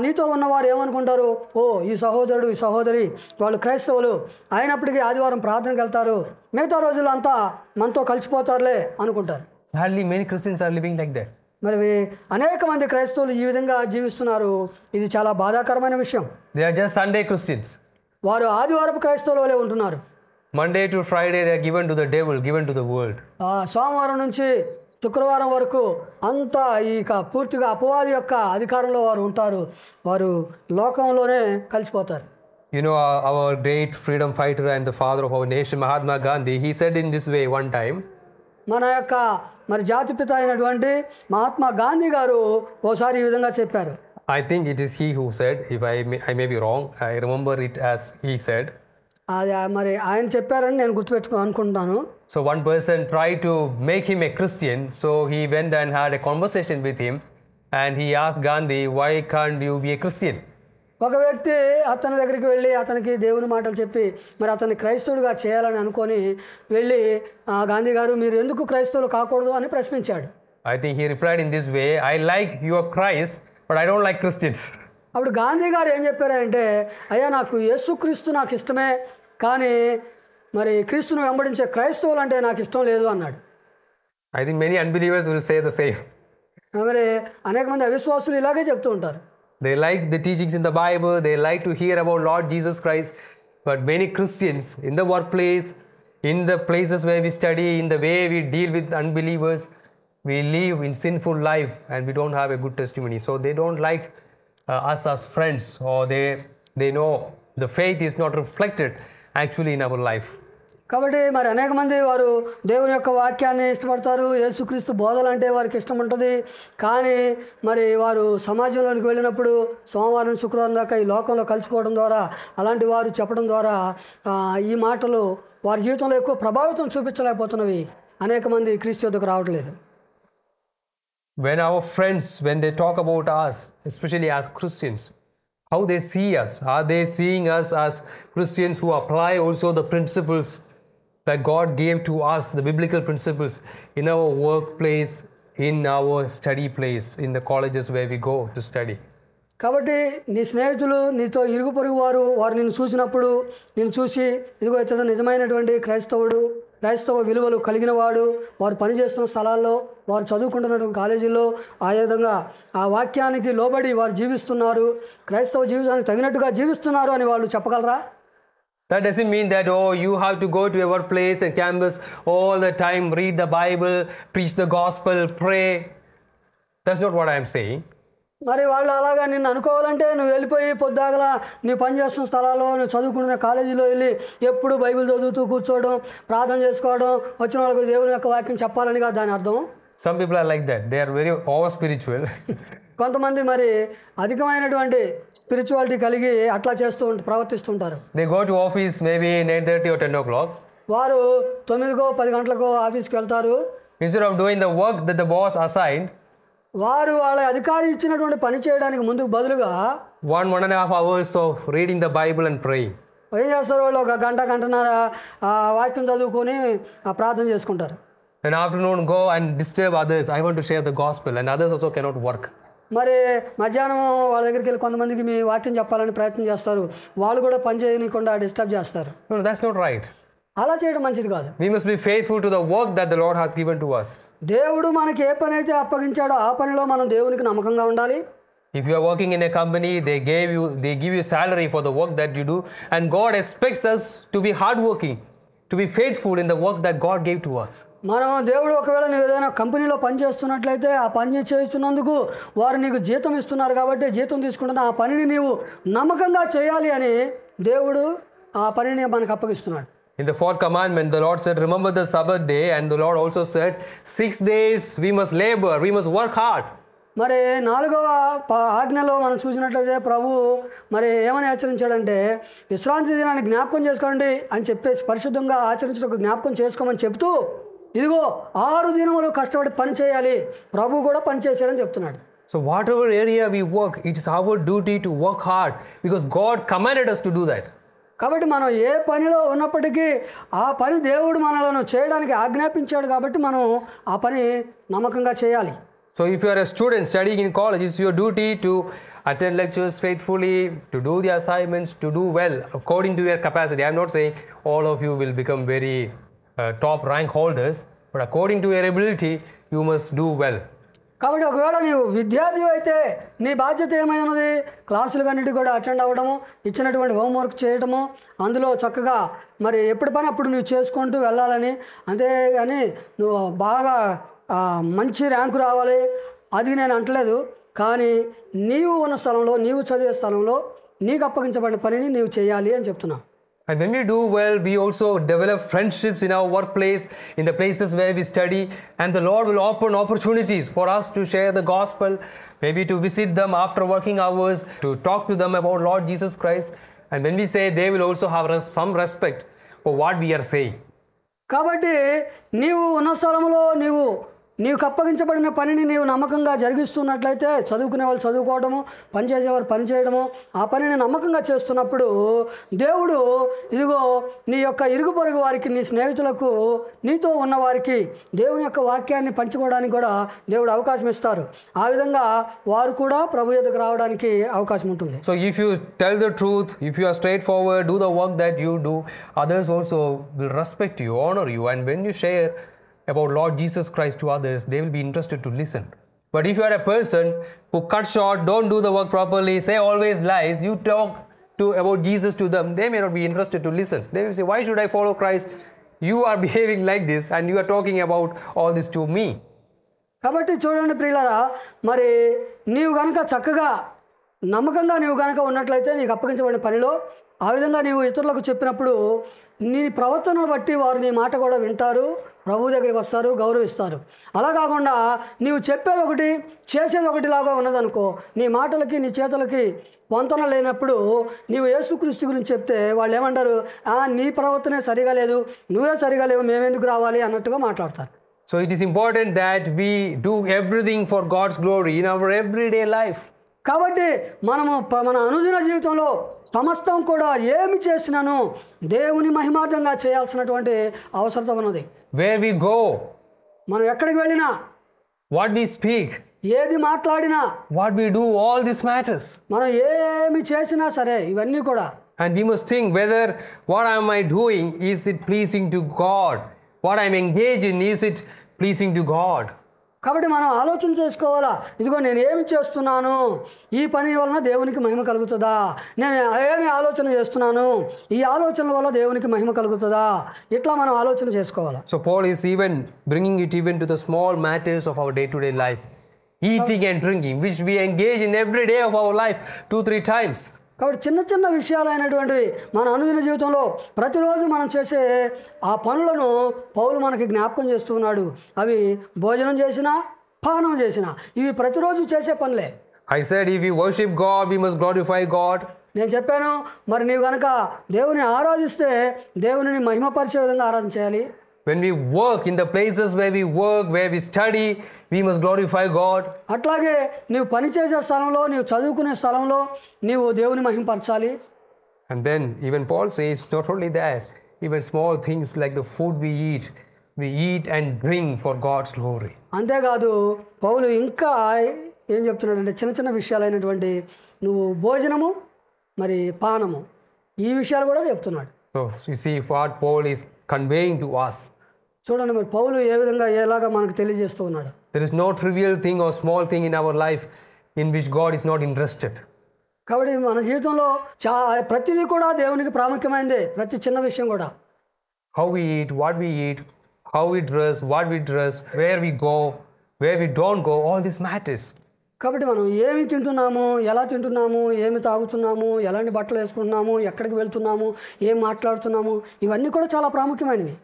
నీతో ఉన్నవారు ఏమనుకుంటారు? ఓ, ఈ సహోదరుడు ఈ సహోదరి వాళ్ళు క్రైస్తవులు అయినప్పటికీ ఆదివారం ప్రార్థనకు వెళ్తారు, మిగతా రోజులు అంతా మనతో కలిసిపోతారులే అనుకుంటారు. Hardly many Christians are living like that. మరి అనేక మంది క్రైస్తవులు ఈ విధంగా జీవిస్తున్నారు. ఇది చాలా బాధాకరమైన విషయం. They are just Sunday Christians. వారు ఆదివారపు క్రైస్తవుల వలె ఉంటున్నారు. Monday to Friday they are given to the devil, given to the world. సోమవారం నుంచి శుక్రవారం వరకు అంతా ఇక పూర్తిగా అపవాది యొక్క అధికారంలో వారు ఉంటారు. వారు లోకంలోనే కలిసిపోతారు. You know, our great freedom fighter and the father of our nation, Mahatma Gandhi, he said in this way one time. మన యొక్క మరి జాతిపిత అయినటువంటి మహాత్మా గాంధీ గారు ఓసారి ఈ విధంగా చెప్పారు. I think it is he who said, if I may be wrong, I remember it as he said. అది మరి ఆయన చెప్పారని నేను అనుకుంటున్నాను. So one person tried to make him a Christian, so he went and had a conversation with him and he asked Gandhi, why can't you be a Christian? ఒక వ్యక్తి అతని దగ్గరికి వెళ్ళి అతనికి దేవుని మాటలు చెప్పి మరి అతన్ని క్రైస్తవుడిగా చేయాలని అనుకొని వెళ్ళి గాంధీ గారు మీరు ఎందుకు క్రైస్తవులు కాకూడదు అని ప్రశ్నించాడు. I think he replied in this way, I like your Christ, but I don't like Christians. అప్పుడు గాంధీ గారు ఏం చెప్పారంటే, అయ్యా నాకు యేసుక్రీస్తు నాకు ఇష్టమే, కానీ మరి క్రీస్తును వెంబడించే క్రైస్తవులు అంటే నాకు ఇష్టం లేదు అన్నాడు. I think many unbelievers will say the same. మరి అనేక మంది అవిశ్వాసులు ఇలాగే చెప్తూ ఉంటారు. They like the teachings in the Bible, they like to hear about Lord Jesus Christ, but many Christians in the workplace, in the places where we study, in the way we deal with unbelievers, we live in sinful life and we don't have a good testimony. So they don't like us as friends, or they know the faith is not reflected actually in our life. కాబట్టి మరి అనేక మంది వారు దేవుని యొక్క వాక్యాన్ని ఇష్టపడతారు, యేసుక్రీస్తు బోధలు అంటే వారికి ఇష్టం ఉంటుంది. కానీ మరి వారు సమాజంలోనికి వెళ్ళినప్పుడు సోమవారం శుక్రవారం దాకా ఈ లోకంలో కలిసిపోవడం ద్వారా, అలాంటి వారు చెప్పడం ద్వారా ఈ మాటలు వారి జీవితంలో ఎక్కువ ప్రభావితం చూపించలేకపోతున్నవి. అనేక మంది క్రీస్తు యొద్దకు రావట్లేదు. When our friends, when they talk about us, especially as Christians, how they see us, are they seeing us as Christians who apply also the principles that God gave to us, the biblical principles in our workplace, in our study place, in the colleges where we go to study? కాబట్టి నీ స్నేహితులు, నీతో ఇరుగు పొరుగు వారు నిన్ను చూసినప్పుడు, నిన్ను చూసి ఇదిగో ఇతడు నిజమైనటువంటి క్రైస్తవ విలువలు కలిగిన వాడు, వారు పనిచేస్తున్న స్థలాల్లో, వారు చదువుకుంటున్నటువంటి కాలేజీల్లో ఆ విధంగా ఆ వాక్యానికి లోబడి వారు జీవిస్తున్నారు, క్రైస్తవ జీవితానికి తగినట్టుగా జీవిస్తున్నారు అని వాళ్ళు చెప్పగలరా? That doesn't mean that, oh, you have to go to your workplace and campus all the time, read the Bible, preach the gospel, pray. That's not what I am saying. మరి వాళ్ళు అలాగా నిన్ను అనుకోవాలంటే నువ్వు వెళ్ళిపోయి పొద్దాగల నీ పనిచేస్తున్న స్థలాల్లో, నువ్వు చదువుకున్న కాలేజీలో వెళ్ళి ఎప్పుడు బైబిల్ చదువుతూ కూర్చోవడం, ప్రార్థన చేసుకోవడం, వచ్చిన వాళ్ళకి దేవుని యొక్క వాక్యం చెప్పాలని కాదు దాని అర్థం. Some people are like that. They are very over spiritual. కొంతమంది మరి అధికమైనటువంటి స్పిరిచువాలిటీ కలిగి అట్లా ప్రవర్తిస్తుంటారు. They go to office maybe 9:30 or 10 o'clock. వారు 9కో 10 గంటలకో ఆఫీస్కి వెళ్తారు. Instead of doing the work that the boss assigned, వారు వాళ్ళ అధికారి ఇచ్చినటువంటి పని చేయడానికి ముందుకు బదులుగా 1.5 hours of reading the Bible and praying. ఏం చేస్తారు, వాళ్ళు ఒక గంటన్నర వాక్యం చదువుకొని ప్రార్థన చేసుకుంటారు. An afternoon go and disturb others. I want to share the gospel, and others also cannot work. మరి మధ్యాహ్నం వాళ్ళ దగ్గరికి వెళ్ళి కొంతమందికి మీ వాక్యం చెప్పాలని ప్రయత్నం చేస్తారు, వాళ్ళు కూడా పని చేయకుండా డిస్టర్బ్ చేస్తారు. No, that's not right. అలా చేయడం మంచిది కాదు. We must be faithful to the work that the Lord has given to us. దేవుడు మనకి ఏ పని అయితే అప్పగించాడో ఆ పనిలో మనం దేవునికి నమ్మకంగా ఉండాలి. If you are working in a company, they give you salary for the work that you do, and God expects us to be hardworking, to be faithful in the work that God gave to us. మనం దేవుడు ఒకవేళ నువ్వు ఏదైనా కంపెనీలో పని చేస్తున్నట్లయితే ఆ పని చేస్తున్నందుకు వారు నీకు జీతం ఇస్తున్నారు కాబట్టి జీతం తీసుకుంటున్న ఆ పనిని నీవు నమ్మకంగా చేయాలి అని దేవుడు ఆ పనిని మనకు అప్పగిస్తున్నాడు. In the fourth commandment, the Lord said, remember the Sabbath day, and the Lord also said, 6 days we must labor, we must work hard. మరి 4వ ఆజ్ఞలో మనం చూసినట్లయితే ప్రభు మరి ఏమని హెచ్చరించాడంటే, విశ్రాంతి దినాన్ని జ్ఞాపకం చేసుకోండి అని చెప్పేసి పరిశుద్ధంగా ఆచరించడానికి జ్ఞాపకం చేసుకోమని చెప్తూ, ఇదిగో 6 దినములు కష్టపడి పని చేయాలి, ప్రభు కూడా పని చేశాడని చెప్తున్నాడు. So whatever area we work, it is our duty to work hard because God commanded us to do that. కాబట్టి మనం ఏ పనిలో ఉన్నప్పటికీ ఆ పని దేవుడు మనలను చేయడానికి ఆజ్ఞాపించాడు కాబట్టి మనం ఆ పని నమ్మకంగా చేయాలి. So if you are a student studying in college, it's your duty to attend lectures faithfully, to do the assignments, to do well according to your capacity. I am not saying all of you will become very top rank holders, but according to your ability, you must do well. కాబట్టి ఒకవేళ నీవు విద్యార్థి అయితే నీ బాధ్యత ఏమై ఉన్నది? క్లాసులకన్నిటి కూడా అటెండ్ అవ్వడము, ఇచ్చినటువంటి హోంవర్క్ చేయడము, అందులో చక్కగా మరి ఎప్పుడు పని అప్పుడు నువ్వు చేసుకుంటూ వెళ్ళాలని. అంతేగాని నువ్వు బాగా మంచి ర్యాంకు రావాలి అది నేను అంటలేదు. కానీ నీవు ఉన్న స్థలంలో, నీవు చదివే స్థలంలో నీకు అప్పగించబడిన పనిని నీవు చేయాలి అని చెప్తున్నా. And when we do well, we also develop friendships in our workplace, in the places where we study, and the Lord will open opportunities for us to share the gospel, maybe to visit them after working hours, to talk to them about Lord Jesus Christ. And when we say, they will also have some respect for what we are saying. కాబట్టి నీవు ఉన్న స్థలంలో నీకు అప్పగించబడిన పనిని నీవు నమ్మకంగా జరిగిస్తున్నట్లయితే, చదువుకునే వాళ్ళు చదువుకోవడము, పనిచేసేవారు పని చేయడము, ఆ పనిని నమ్మకంగా చేస్తున్నప్పుడు దేవుడు ఇదిగో నీ యొక్క ఇరుగు పొరుగు వారికి, నీ స్నేహితులకు, నీతో ఉన్నవారికి దేవుని యొక్క వాక్యాన్ని పంచుకోవడానికి కూడా దేవుడు అవకాశం ఇస్తారు. ఆ విధంగా వారు కూడా ప్రభు యొద్దకు రావడానికి అవకాశం ఉంటుంది. So if you tell the truth, if you are straightforward, do the work that you do, others also will respect you, honor you. And when you share about Lord Jesus Christ to others, they will be interested to listen. But if you are a person who cuts short, don't do the work properly, say always lies, you talk about Jesus to them, they may not be interested to listen. They will say, why should I follow Christ? You are behaving like this and you are talking about all this to me. కాబట్టి చూడండి ప్రియులారా, మరి నీవు గనక చక్కగా నమ్మకంగా నీవు గనక ఉన్నట్లయితే నీకు అప్పగించబడిన పనిలో ఆ విధంగా నీవు ఇతరులకు చెప్పినప్పుడు నీ ప్రవర్తనను బట్టి వారు నీ మాట కూడా వింటారు, ప్రభు దగ్గరికి వస్తారు, గౌరవిస్తారు. అలా కాకుండా నీవు చెప్పేది ఒకటి చేసేది ఒకటిలాగా ఉన్నదనుకో, నీ మాటలకి నీ చేతలకి పొంతన లేనప్పుడు నీవు యేసుక్రీస్తు గురించి చెప్తే వాళ్ళు ఏమంటారు? నీ ప్రవర్తనే సరిగా లేదు, నువ్వే సరిగా లేవు, మేమెందుకు రావాలి అన్నట్టుగా మాట్లాడతారు. So it is important that we do everything for God's glory in our everyday life. కాబట్టి మనము మన అనుదిన జీవితంలో సమస్తం కూడా ఏమి చేసినాను దేవుని మహిమార్థంగా చేయాల్సినటువంటి అవసరత ఉన్నది. Where we go, మనం ఎక్కడికి వెళ్ళినా, what we speak, ఏది మాట్లాడినా, what we do, all this matters. మనం ఏమి చేసినా సరే ఇవన్నీ కూడా. And we must think whether what am I doing, is it pleasing to God? What I am engaged in, is it pleasing to God? కాబట్టి మనం ఆలోచన చేసుకోవాలా, ఇదిగో నేను ఏమి చేస్తున్నాను, ఈ పని వలన దేవునికి మహిమ కలుగుతుందా, నేను ఏమి ఆలోచన చేస్తున్నాను, ఈ ఆలోచనల వల్ల దేవునికి మహిమ కలుగుతుందా, ఇట్లా మనం ఆలోచన చేసుకోవాలా. So Paul is even bringing it even to the small matters of our day-to-day life, eating and drinking, which we engage in every day of our life 2-3 times. కాబట్టి చిన్న చిన్న విషయాలైనటువంటివి మన అనుదిన జీవితంలో ప్రతిరోజు మనం చేసే ఆ పనులను పౌలు మనకి జ్ఞాపకం చేస్తున్నాడు. అవి భోజనం చేసినా, పానం చేసినా, ఇవి ప్రతిరోజు చేసే పనులే. I said if we worship God, we must glorify God. నేను చెప్పాను, మరి నీవు కనుక దేవుని ఆరాధిస్తే దేవుని మహిమపరిచే విధంగా ఆరాధన చేయాలి. When we work in the places where we work, where we study, we must glorify God. అట్లాగే నీవు పని చేసే స్థలంలో, నీవు చదువుకునే స్థలంలో నీవు దేవుని మహిమపరచాలి. And then even Paul says not only that, even small things like the food we eat and drink for God's glory. అంతేకాదు పౌలు ఇంకా ఏం చెప్తున్నాడంటే, చిన్న చిన్న విషయాలైనటువంటి నువ్వు భోజనము మరి పానము ఈ విషయాలు కూడా చెప్తున్నాడు. So you see what Paul is conveying to us. చూడండి మరి పౌలు ఏ విధంగా ఎలాగా మనకు తెలియజేస్తూ ఉన్నాడు. There is no trivial thing or small thing in our life in which God is not interested. కాబట్టి మన జీవితంలో ప్రతిదీ కూడా దేవునికి ప్రాముఖ్యమైనదే, ప్రతి చిన్న విషయం కూడా. How we eat, what we eat, how we dress, what we dress, where we go, where we don't go, all this matters. కాబట్టి మనం ఏమి తింటున్నాము, ఎలా తింటున్నాము, ఏమి తాగుతున్నాము, ఎలాంటి బట్టలు వేసుకుంటున్నాము, ఎక్కడికి వెళ్తున్నాము, ఏం మాట్లాడుతున్నాము, ఇవన్నీ కూడా చాలా ప్రాముఖ్యమైనవి.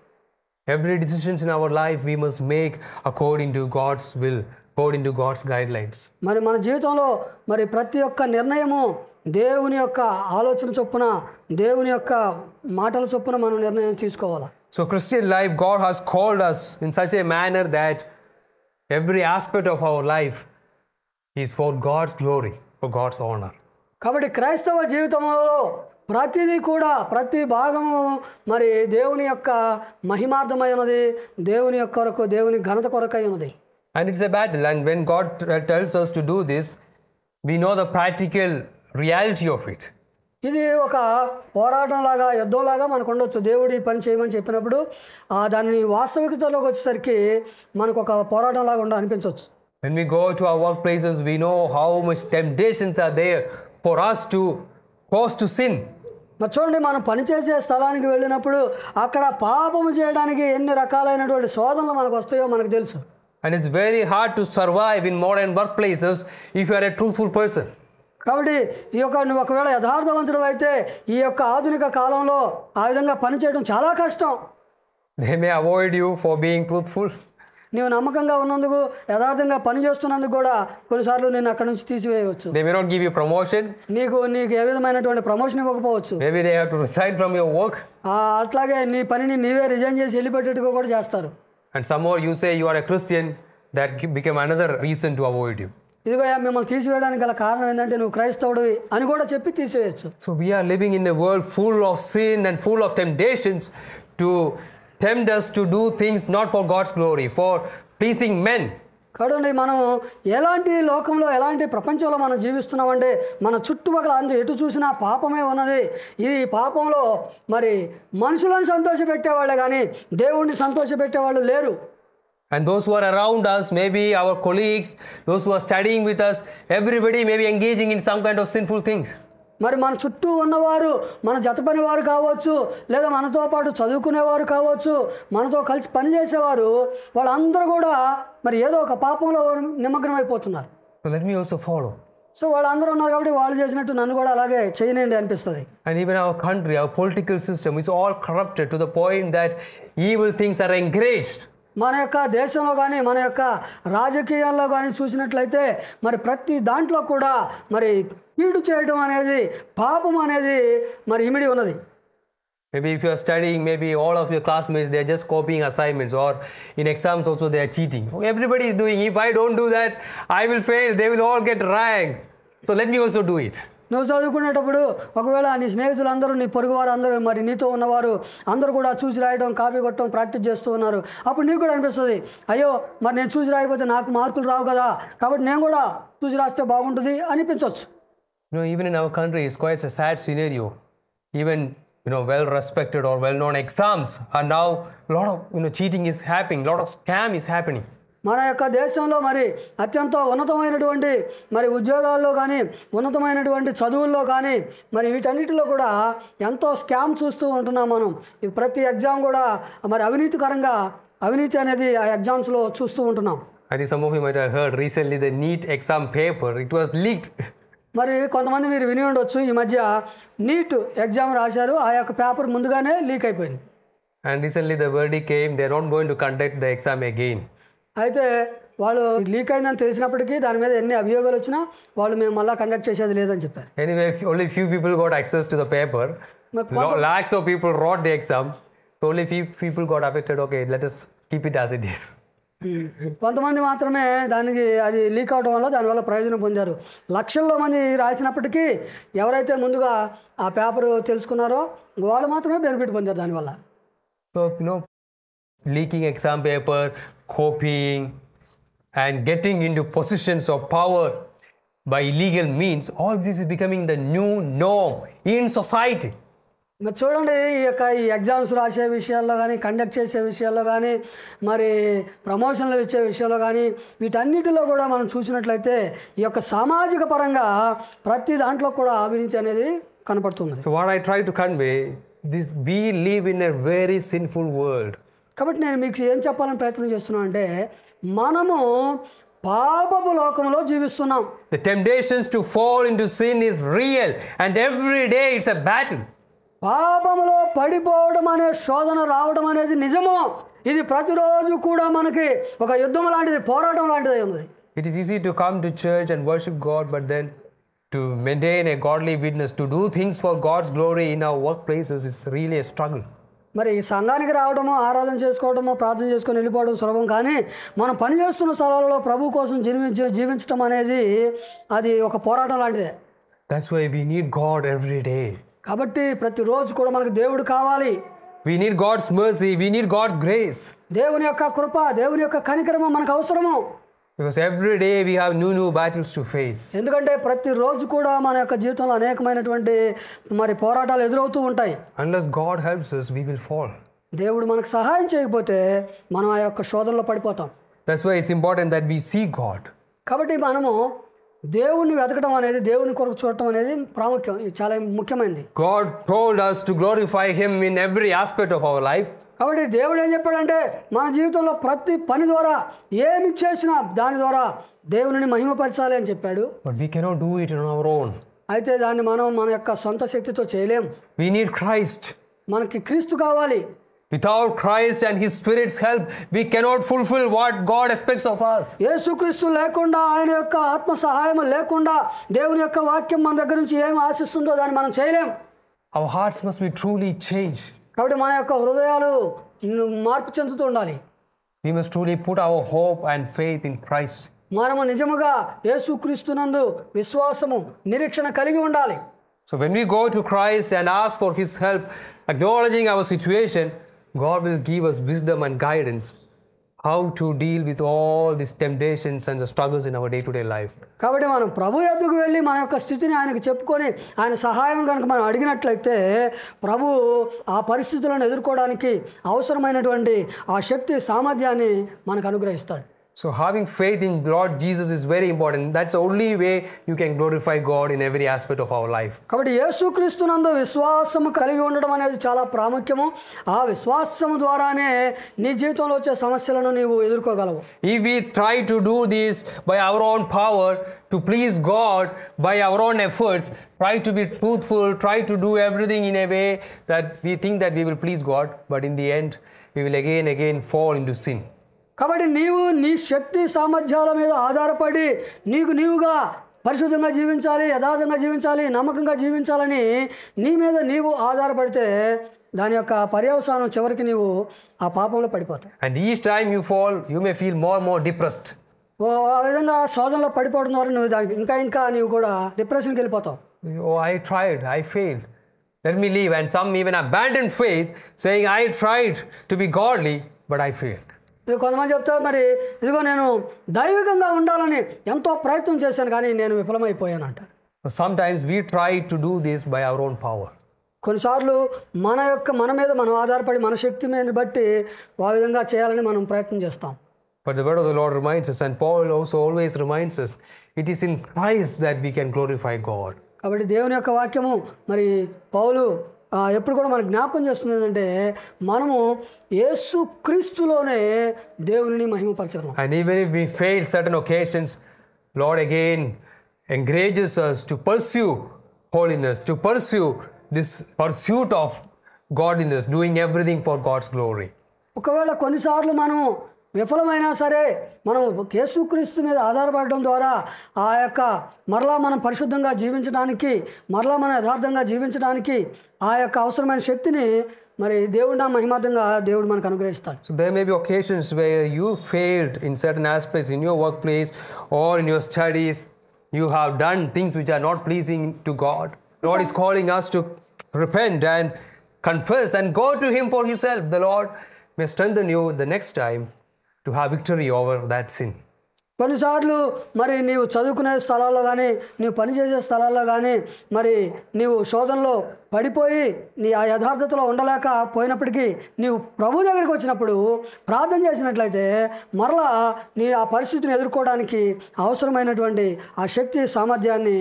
Every decisions in our life we must make according to God's will, according to God's guidelines. మరి మన జీవితంలో మరి ప్రతి ఒక్క నిర్ణయము దేవుని యొక్క ఆలోచన చొప్పున, దేవుని యొక్క మాటల చొప్పున మనం నిర్ణయం తీసుకోవాలి. So Christian life, God has called us in such a manner that every aspect of our life is for God's glory, for God's honor. కాబట్టి క్రైస్తవ జీవితంలో ప్రతిదీ కూడా, ప్రతి భాగము మరి దేవుని యొక్క మహిమార్థమై ఉన్నది, దేవుని యొక్క కొరకు, దేవుని ఘనత కొరకై ఉన్నది. And it's a battle, and when God tells us to do this, we know the practical reality of it. ఇది ఒక పోరాటంలాగా, యుద్ధంలాగా మనకు ఉండొచ్చు. దేవుడు ఈ పని చేయమని చెప్పినప్పుడు దాని వాస్తవికతలోకి వచ్చేసరికి మనకు ఒక పోరాటంలాగా అనిపించవచ్చు. When we go to our workplaces, we know how much temptations are there for us to cause to sin. మరి చూడండి, మనం పనిచేసే స్థలానికి వెళ్ళినప్పుడు అక్కడ పాపము చేయడానికి ఎన్ని రకాలైనటువంటి శోధనలు మనకు వస్తాయో మనకు తెలుసు. And it's very hard to survive in modern workplaces if you are a truthful person. కాబట్టి నువ్వు ఒకవేళ యథార్థవంతుడు అయితే ఈ యొక్క ఆధునిక కాలంలో ఆ విధంగా పనిచేయడం చాలా కష్టం. They may avoid you for being truthful. నీవు నమ్మకంగా ఉన్నందుకు, యథార్థంగా పనిచేస్తున్నందుకు కూడా కొన్నిసార్లు నేను అక్కడ నుంచి తీసివేయవచ్చు. They may not give you promotion. నీకు ఏ విధమైనటువంటి ప్రమోషన్ ఇవ్వకపోవచ్చు. Maybe they have to resign from your work. అట్లాగే నీ పనిని నీవే రిజైన్ చేసి వెళ్ళిపెట్టేట్టుగా కూడా చేస్తారు. And some more you say you are a Christian, that become another reason to avoid you. ఇదిగో మిమ్మల్ని తీసివేయడానికి గల కారణం ఏంటంటే నువ్వు క్రైస్తవుడివి అని కూడా చెప్పి తీసివేయచ్చు. So we are living in a world full of sin and full of temptations to tempt us to do things not for God's glory, for pleasing men. కాబట్టి మనం ఎలాంటి ప్రపంచంలో మనం జీవిస్తున్నామంటే మన చుట్టుపక్కల ఎటు చూసినా పాపమే ఉన్నది. ఈ పాపంలో మరి మనుషులను సంతోషపెట్టేవాళ్ళే కానీ దేవుణ్ణి సంతోషపెట్టేవాళ్ళు లేరు. And those who are around us, maybe our colleagues, those who are studying with us, everybody may be engaging in some kind of sinful things. మరి మన చుట్టూ ఉన్నవారు, మన జతపని వారు కావచ్చు, లేదా మనతో పాటు చదువుకునేవారు కావచ్చు, మనతో కలిసి పనిచేసేవారు, వాళ్ళందరూ కూడా మరి ఏదో ఒక పాపంలో నిమగ్నం అయిపోతున్నారు. So let me also follow. So వాళ్ళందరూ ఉన్నారు కాబట్టి వాళ్ళు చేసినట్టు నన్ను కూడా అలాగే చేయనండి అనిపిస్తుంది. And even our country, our political system is all corrupted to the point that evil things are encouraged. మన యొక్క దేశంలో కానీ మన యొక్క రాజకీయాల్లో కానీ చూసినట్లయితే మరి ప్రతి దాంట్లో కూడా మరి కీడు చేయడం అనేది, పాపం అనేది మరి ఇమిడి ఉన్నది. Maybe if you are studying, maybe all of your classmates, they are just copying assignments, or in exams also they are cheating. Everybody is doing. If I don't do that, I will fail. They will all get rank. So let me also do it. నువ్వు చదువుకునేటప్పుడు ఒకవేళ నీ స్నేహితులందరూ, నీ పొరుగువారు అందరూ, మరి నీతో ఉన్నవారు అందరూ కూడా చూసి రాయడం, కాపీ కొట్టడం ప్రాక్టీస్ చేస్తూ ఉన్నారు. అప్పుడు నీకు కూడా అనిపిస్తుంది, అయ్యో మరి నేను చూసి రాయకపోతే నాకు మార్కులు రావు కదా, కాబట్టి నేను కూడా చూసి రాస్తే బాగుంటుంది అనిపించవచ్చు. Even in our country, it's quite a sad scenario. Even well respected or well known exams are now a lot of cheating is happening, a lot of scam is happening. మన యొక్క దేశంలో మరి అత్యంత ఉన్నతమైనటువంటి మరి ఉద్యోగాల్లో కానీ, ఉన్నతమైనటువంటి చదువుల్లో కానీ, మరి వీటన్నిటిలో కూడా ఎంతో స్కామ్ చూస్తూ ఉంటున్నాం మనం. ప్రతి ఎగ్జామ్ కూడా మరి అవినీతి అనేది ఆ ఎగ్జామ్స్లో చూస్తూ ఉంటున్నాం. I think some of you might have heard recently the NEET exam paper, it was leaked. మరి కొంతమంది మీరు విని ఉండొచ్చు, ఈ మధ్య నీట్ ఎగ్జామ్ రాశారు, ఆ యొక్క పేపర్ ముందుగానే లీక్ అయిపోయింది. And recently the verdict came, they are not going to conduct the exam again. అయితే వాళ్ళు లీక్ అయిందని తెలిసినప్పటికీ దాని మీద ఎన్ని అభియోగాలు వచ్చినా వాళ్ళు మేము మళ్ళీ కండక్ట్ చేసేది లేదని చెప్పారు. Anyway, only few people got access to the paper. Lakhs of people wrote the exam. Only few people got affected. Okay, let us keep it as it is. కొంతమంది మాత్రమే అది లీక్ అవడం వల్ల దానివల్ల ప్రయోజనం పొందారు. లక్షల్లో మంది రాసినప్పటికీ ఎవరైతే ముందుగా ఆ పేపర్ తెలుసుకున్నారో వాళ్ళు మాత్రమే బెనిఫిట్ పొందారు దానివల్ల. So leaking exam paper, copying, and getting into positions of power by illegal means, all this is becoming the new norm in society. మరి చూడండి, ఈ ఎగ్జామ్స్ రాసే విషయాల్లో కానీ, కండక్ట్ చేసే విషయాల్లో కానీ, మరి ప్రమోషన్లు ఇచ్చే విషయంలో కానీ, వీటన్నిటిలో కూడా మనం చూసినట్లయితే ఈ యొక్క సామాజిక పరంగా ప్రతి దాంట్లో కూడా అవినీతి అనేది కనపడుతుంది. So what I try to convey this, we live in a very sinful world. కాబట్టి నేను మీకు ఏం చెప్పాలని ప్రయత్నం చేస్తున్నాను అంటే, మనము పాపపు లోకంలో జీవిస్తున్నాం. The temptations to fall into sin is real, and every day it's a battle. పాపములో పడిపోవడం అనే శోధన రావడం అనేది నిజము. ఇది ప్రతిరోజు కూడా మనకి ఒక యుద్ధం లాంటిది, పోరాటం లాంటిది ఉంది. It is easy to come to church and worship God, but then to maintain a godly witness, to do things for God's glory in our workplaces is really a struggle. మరి ఈ సంఘానికి రావడము, ఆరాధన చేసుకోవడము, ప్రార్థన చేసుకొని వెళ్ళిపోవడం సులభం, కానీ మనం పనిచేస్తున్న స్థలాలలో ప్రభు కోసం జీవించడం అనేది అది ఒక పోరాటం లాంటిదే. That's why we need God every day. కాబట్టి ప్రతిరోజు కూడా మనకు దేవుడు కావాలి. We need God's mercy, we need God's grace. దేవుని యొక్క కృప, దేవుని యొక్క కనికరము మనకు అవసరము. Because every day we have new battles to face. ఎందుకంటే ప్రతిరోజు కూడా మన యొక్క జీవితంలో అనేకమైనటువంటి మరి పోరాటాలు ఎదురవుతూ ఉంటాయి. Unless God helps us, we will fall. దేవుడు మనకు సహాయం చేయకపోతే మనం ఆ యొక్క శోధనలో పడిపోతాం. That's why it's important that we seek God. కాబట్టి మనము దేవుణ్ణి వెతకడం అనేది, దేవుని కొరకు చూడటం అనేది ప్రాముఖ్యం, ఇది చాలా ముఖ్యమైనది. God told us to glorify Him in every aspect of our life. కాబట్టి దేవుడు ఏం చెప్పాడంటే మన జీవితంలో ప్రతి పని ద్వారా ఏమి చేసినా దాని ద్వారా దేవుని మహిమపరచాలి అని చెప్పాడు. But we cannot do it on our own. అయితే దాన్ని మనం మన యొక్క సొంత శక్తితో చేయలేం. We need Christ. మనకి క్రీస్తు కావాలి. Without Christ and His Spirit's help, we cannot fulfill what God expects of us. యేసుక్రీస్తు లేకుండా, ఆయన యొక్క ఆత్మ సహాయం లేకుండా దేవుని యొక్క వాక్యం మన దగ్గర నుంచి ఏమి ఆశిస్తుందో దాన్ని మనం చేయలేం. Our hearts must be truly changed. కాబట్టి మన యొక్క హృదయాలు మార్పు చెందుతూ ఉండాలి. We must truly put our hope and faith in Christ. మనము నిజముగా యేసుక్రీస్తునందు విశ్వాసము, నిరీక్షణ కలిగి ఉండాలి. So when we go to Christ and ask for His help, acknowledging our situation, God will give us wisdom and guidance how to deal with all these temptations and the struggles in our day-to-day life. కాబట్టి మనం ప్రభు యొద్దకు వెళ్ళి మన యొక్క స్థితిని ఆయనకు చెప్పుకొని ఆయన సహాయం కనుక మనం అడిగినట్లయితే ప్రభు ఆ పరిస్థితులను ఎదుర్కోవడానికి అవసరమైనటువంటి ఆ శక్తి సామర్థ్యాన్ని మనకు అనుగ్రహిస్తాడు. So having faith in Lord Jesus is very important. That's the only way you can glorify God in every aspect of our life. కాబట్టి యేసుక్రీస్తునందు విశ్వాసము కలిగి ఉండడం అనేది చాలా ప్రాముఖ్యము. ఆ విశ్వాసము ద్వారానే నీ జీవితంలో వచ్చే సమస్యలను నీవు ఎదుర్కోగలవు. If we try to do this by our own power, to please God by our own efforts, try to be truthful, try to do everything in a way that we think that we will please God, but in the end, we will again fall into sin. కాబట్టి నీవు నీ శక్తి సామర్థ్యాల మీద ఆధారపడి నీవుగా పరిశుద్ధంగా జీవించాలి, యథార్థంగా జీవించాలి, నమ్మకంగా జీవించాలని నీ మీద నీవు ఆధారపడితే దాని యొక్క పర్యవసానం చివరికి నీవు ఆ పాపంలో పడిపోతావు. And each time you fall, you may feel more and more depressed. ఆ విధంగా శోధనలో పడిపోవడం ద్వారా నువ్వు దానికి ఇంకా నీవు కూడా డిప్రెషన్కి వెళ్ళిపోతావు. Oh, I tried, I failed. Let me leave. And some even abandon faith, saying, I tried to be godly, but I failed. కొంతమంది చెప్తారు, మరి ఇదిగో నేను దైవికంగా ఉండాలని ఎంతో ప్రయత్నం చేశాను కానీ నేను విఫలమైపోయాను అంటారు. Sometimes we try to do this by our own power. కొన్నిసార్లు మన మీద మనం ఆధారపడి మన శక్తి మీద బట్టి ఆ విధంగా చేయాలని మనం ప్రయత్నం చేస్తాం. But the word of the Lord reminds us, and Paul also always reminds us, it is in Christ that we can glorify God. కాబట్టి దేవుని యొక్క వాక్యము మరి పౌలు ఎప్పుడు కూడా మనకు జ్ఞాపకం చేస్తుంది ఏంటంటే మనము యేసు క్రీస్తులోనే దేవుని మహిమపరచగలం. And even if we fail certain occasions, Lord again encourages us to pursue holiness, to pursue this pursuit of godliness, doing everything for God's glory. ఒకవేళ కొన్నిసార్లు మనము విఫలమైనా సరే మనం యేసుక్రీస్తు మీద ఆధారపడడం ద్వారా ఆ యొక్క మరలా మనం పరిశుద్ధంగా జీవించడానికి, మరలా మనం యథార్థంగా జీవించడానికి ఆ యొక్క అవసరమైన శక్తిని మరి దేవుడు మహిమార్థంగా దేవుడు మనకు అనుగ్రహిస్తాడు. So there may be occasions where you failed in certain aspects in your workplace or in your studies. You have done things which are not pleasing to God. Lord is calling us to repent and confess and go to Him for His help. The Lord may strengthen you the next time to have victory over that sin. కొన్నిసార్లు మరి నీవు చదువుకునే స్థలాల్లో కానీ, నీవు పనిచేసే స్థలాల్లో కానీ మరి నీవు శోధనలో పడిపోయి నీ ఆ యథార్థతలో ఉండలేకపోయినప్పటికీ నీవు ప్రభు దగ్గరికి వచ్చినప్పుడు ప్రార్థన చేసినట్లయితే మరలా నీ ఆ పరిస్థితిని ఎదుర్కోవడానికి అవసరమైనటువంటి ఆ శక్తి సామర్థ్యాన్ని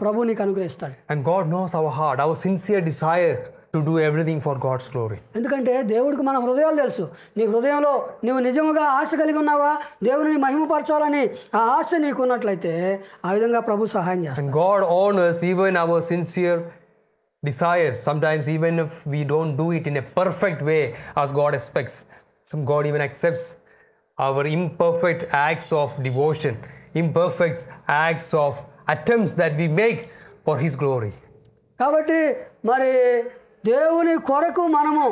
ప్రభు నీకు అనుగ్రహిస్తాడు. And God knows our heart, our sincere desire to do everything for God's glory. ఎందుకంటే దేవుడికి మన హృదయాలు తెలుసు. నీ హృదయంలో నువ్వు నిజముగా ఆశ కలిగి ఉన్నావా, దేవుని మహిమపరచాలని ఆ ఆశ నీకు ఉన్నట్లయితే ఆ విధంగా ప్రభు సహాయం చేస్తాడు. And God honors even our sincere desires. Sometimes even if we don't do it in a perfect way as God expects, God even accepts our imperfect acts of devotion, imperfect acts of attempts that we make for His glory. కాబట్టి మరి దేవుని కొరకు మనము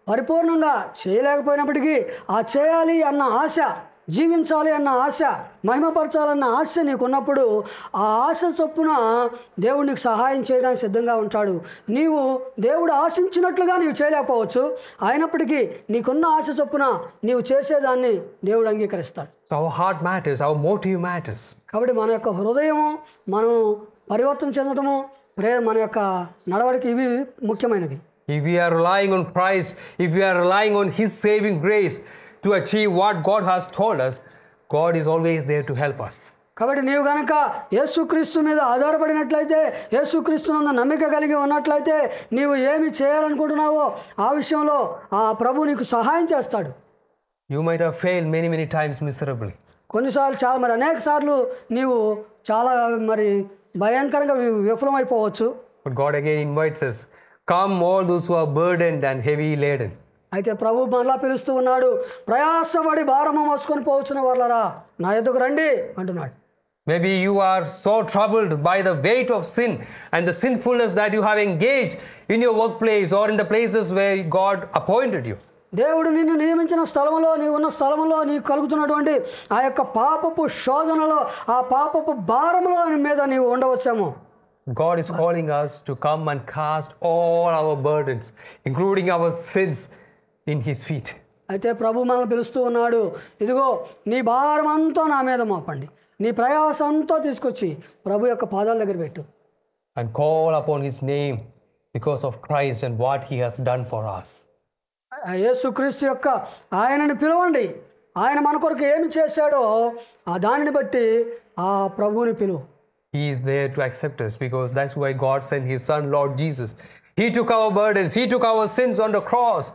పరిపూర్ణంగా చేయలేకపోయినప్పటికీ ఆ చేయాలి అన్న ఆశ, జీవించాలి అన్న ఆశ, మహిమపరచాలన్న ఆశ నీకున్నప్పుడు ఆ ఆశ చొప్పున దేవుడు నీకు సహాయం చేయడానికి సిద్ధంగా ఉంటాడు. నీవు దేవుడు ఆశించినట్లుగా నీవు చేయలేకపోవచ్చు, అయినప్పటికీ నీకున్న ఆశ చొప్పున నీవు చేసేదాన్ని దేవుడు అంగీకరిస్తాడు. Our heart matters, our motive matters. కాబట్టి మన యొక్క హృదయము మనం పరివర్తన చెందడము, మన యొక్క నడవడికి ఇవి ముఖ్యమైనవి. If we are relying on Christ, if we are relying on His saving grace to achieve what God has told us, God is always there to help us. కాబట్టి నీవు గనక యేసుక్రీస్తు మీద ఆధారపడినట్లయితే, యేసుక్రీస్తునందు నమ్మిక కలిగి ఉన్నట్లయితే, నీవు ఏమి చేయాలనుకుంటున్నావో ఆ విషయంలో ఆ ప్రభు నీకు సహాయం చేస్తాడు. You might have failed many times miserably. కొన్నిసార్లు అనేక సార్లు నీవు చాలా భయంకరంగా విఫలమైపోవచ్చు. But God again invites us, come all those who are burdened and heavy laden. అయితే ప్రభు మరలా పిలుస్తూ ఉన్నాడు, ప్రయాసపడి భారము మోసుకొని పోవచ్చున్న వాళ్ళరా నా యొద్దకు రండి అంటున్నాడు. Maybe you are so troubled by the weight of sin and the sinfulness that you have engaged in your workplace or in the places where God appointed you. దేవుడు నిన్ను నియమించిన స్థలంలో, నీవు ఉన్న స్థలంలో నీకు కలుగుతున్నటువంటి ఆ యొక్క పాపపు శోధనలో, ఆ పాపపు భారములో మీద నీవు ఉండవచ్చేమో. God is calling us to come and cast all our burdens, including our sins, in His feet. అయితే ప్రభు మనల్ని పిలుస్తూ ఉన్నాడు, ఇదిగో నీ భారం అంతా నా మీద మోపండి, నీ ప్రయాస అంతా తీసుకొచ్చి ప్రభు యొక్క పాదాల దగ్గర పెట్టు. And call upon His name because of Christ and what He has done for us. యేసుక్రీస్తు యొక్క ఆయనని పిలవండి, ఆయన మన కొరకు ఏమి చేశాడో ఆ దానిని బట్టి ఆ ప్రభువుని పిలువు. He is there to accept us because that's why God sent His Son, Lord Jesus. He took our burdens, He took our sins on the cross,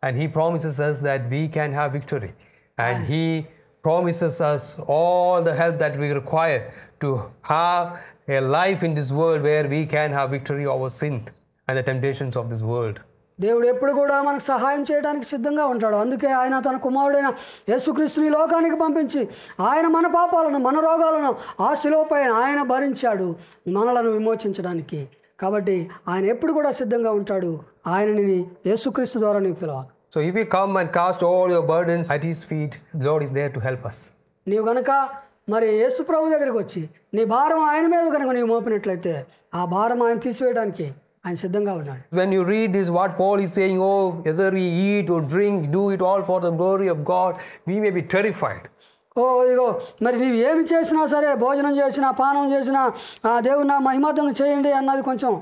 and He promises us that we can have victory. And He promises us all the help that we require to have a life in this world where we can have victory over sin and the temptations of this world. దేవుడు ఎప్పుడు కూడా మనకు సహాయం చేయడానికి సిద్ధంగా ఉంటాడు. అందుకే ఆయన తన కుమారుడైన యేసుక్రీస్తుని లోకానికి పంపించి ఆయన మన పాపాలను, మన రోగాలను ఆ శిలువపై ఆయన భరించాడు మనలను విమోచించడానికి. కాబట్టి ఆయన ఎప్పుడు కూడా సిద్ధంగా ఉంటాడు. ఆయనని యేసుక్రీస్తు ద్వారా నీవు పిలవాలి. So if you come and cast all your burdens at His feet, the Lord is there to help us. నీవు గనక యేసు ప్రభు దగ్గరికి వచ్చి నీ భారం ఆయన మీద కనుక నీవు మోపినట్లయితే ఆ భారం ఆయన తీసివేయడానికి ఆయన సిద్ధంగా ఉన్నాడు. When you read this, what Paul is saying, oh, whether we eat or drink, do it all for the glory of God, we may be terrified. ఇదిగో నీవు ఏమి చేసినా సరే, భోజనం చేసినా, పానం చేసినా, దేవుని నా మహిమార్థం చేయండి అన్నది కొంచెం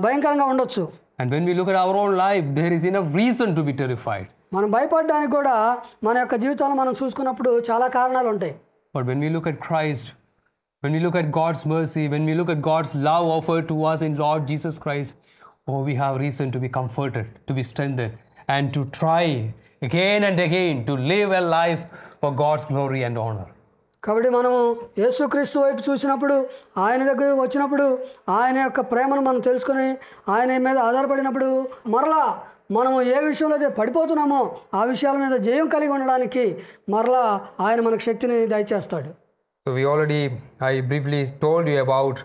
భయంకరంగా ఉండొచ్చు. And when we look at our own life, there is enough reason to be terrified. మనం భయపడడానికి కూడా మన యొక్క జీవితాలను మనం చూసుకున్నప్పుడు చాలా కారణాలు ఉంటాయి. But when we look at Christ, when we look at God's mercy, when we look at God's love offered to us in Lord Jesus Christ, we have reason to be comforted, to be strengthened, and to try again and again to live a life for God's glory and honor. కాబట్టి మనము యేసుక్రీస్తు వైపు చూసినప్పుడు, ఆయన దగ్గరకు వచ్చినప్పుడు, ఆయన యొక్క ప్రేమను మనం తెలుసుకొని ఆయన మీద ఆధారపడినప్పుడు మరలా మనము ఏ విషయంలో అయితే పడిపోతున్నామో ఆ విషయాల మీద జయం కలిగి ఉండడానికి మరలా ఆయన మనకు శక్తిని దయచేస్తాడు. So I briefly told you about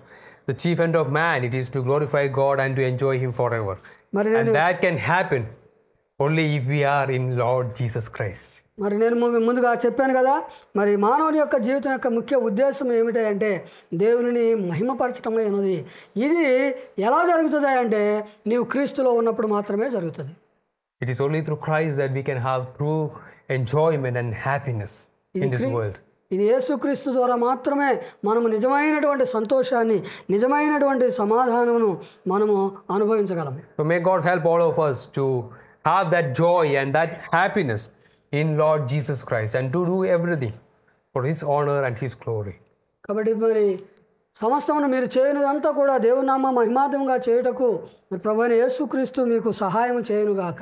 the chief end of man. It is to glorify God and to enjoy Him forever. And that can happen only if we are in Lord Jesus Christ. నేను ముందుగా చెప్పాను కదా, మానవుని యొక్క జీవితం యొక్క ముఖ్య ఉద్దేశం ఏమిటంటే దేవునిని మహిమపరచటం అన్నది. ఇది ఎలా జరుగుతుంది అంటే నీవు క్రీస్తులో ఉన్నప్పుడు మాత్రమే జరుగుతుంది. It is only through Christ that we can have true enjoyment and happiness in this world. ఇది యేసుక్రీస్తు ద్వారా మాత్రమే మనము నిజమైనటువంటి సంతోషాన్ని, నిజమైనటువంటి సమాధానమును మనము అనుభవించగలము. So may God help all of us to have that joy and that happiness in Lord Jesus Christ and to do everything for His honor and His glory. కాబట్టి సమస్తమును మీరు చేయనిదంతా కూడా దేవుని నామ మహిమార్థంగా చేయుటకు ప్రభువైన యేసుక్రీస్తు మీకు సహాయం చేయునుగాక.